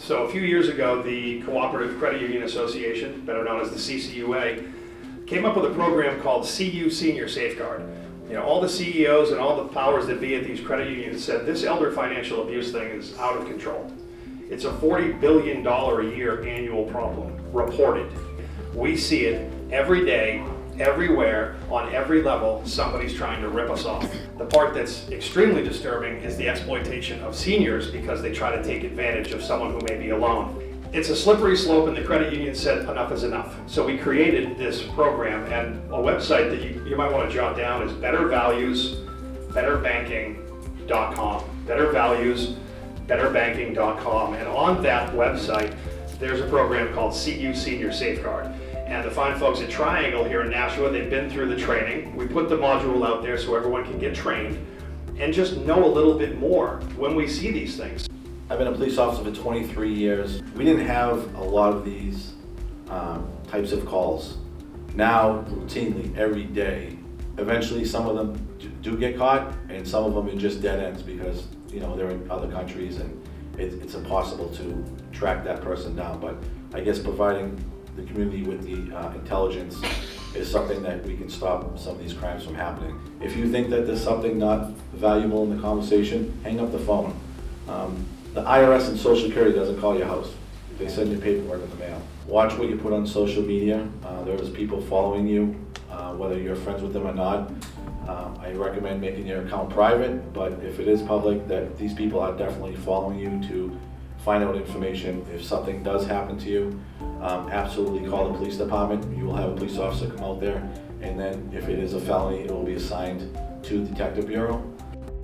So a few years ago, the Cooperative Credit Union Association, better known as the CCUA, came up with a program called CU Senior Safeguard. You know, all the CEOs and all the powers that be at these credit unions said this elder financial abuse thing is out of control. It's a $40 billion a year annual problem, reported. We see it every day, everywhere, on every level. Somebody's trying to rip us off. The part that's extremely disturbing is the exploitation of seniors because they try to take advantage of someone who may be alone. It's a slippery slope, and the credit union said enough is enough. So we created this program, and a website that you might want to jot down is bettervalues.betterbanking.com. betterbanking.com. And on that website, there's a program called CU Senior Safeguard. And the fine folks at Triangle here in Nashua, they've been through the training. We put the module out there so everyone can get trained and just know a little bit more when we see these things. I've been a police officer for 23 years. We didn't have a lot of these types of calls. Now, routinely, every day. Eventually, some of them do get caught, and some of them are just dead ends because, you know, they're in other countries and it's impossible to track that person down. But I guess providing the community with the intelligence is something that we can stop some of these crimes from happening. If you think that there's something not valuable in the conversation, hang up the phone. The IRS and Social Security doesn't call your house. They send you paperwork in the mail. Watch what you put on social media. There's people following you, whether you're friends with them or not. I recommend making your account private, but if it is public, that these people are definitely following you to find out information. If something does happen to you, absolutely call the police department. You will have a police officer come out there, and then if it is a felony, it will be assigned to the Detective Bureau.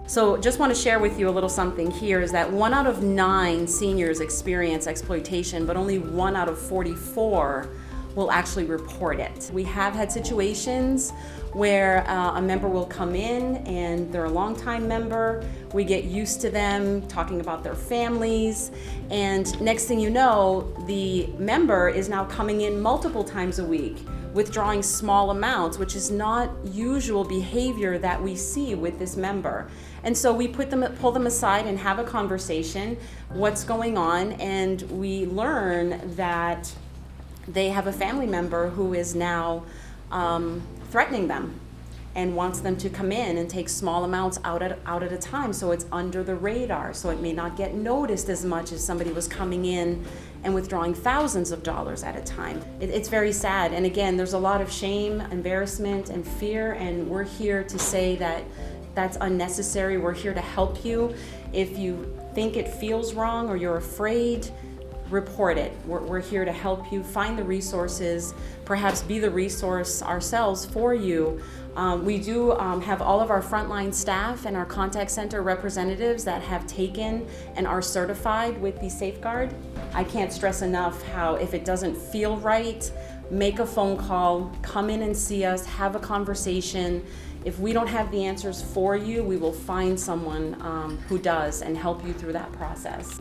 So just want to share with you a little something here is that 1 out of 9 seniors experience exploitation, but only 1 out of 44 will actually report it. We have had situations where a member will come in and they're a longtime member. We get used to them talking about their families, and next thing you know, the member is now coming in multiple times a week, withdrawing small amounts, which is not usual behavior that we see with this member. And so we pull them aside and have a conversation, what's going on, and we learn that they have a family member who is now threatening them and wants them to come in and take small amounts out at a time, so it's under the radar, so it may not get noticed as much as somebody was coming in and withdrawing thousands of dollars at a time. It's very sad, and again, there's a lot of shame, embarrassment, and fear, and we're here to say that that's unnecessary. We're here to help you. If you think it feels wrong or you're afraid, report it. We're here to help you find the resources, perhaps be the resource ourselves for you. We do have all of our frontline staff and our contact center representatives that have taken and are certified with the Safeguard. I can't stress enough how if it doesn't feel right, make a phone call, come in and see us, have a conversation. If we don't have the answers for you, we will find someone who does and help you through that process.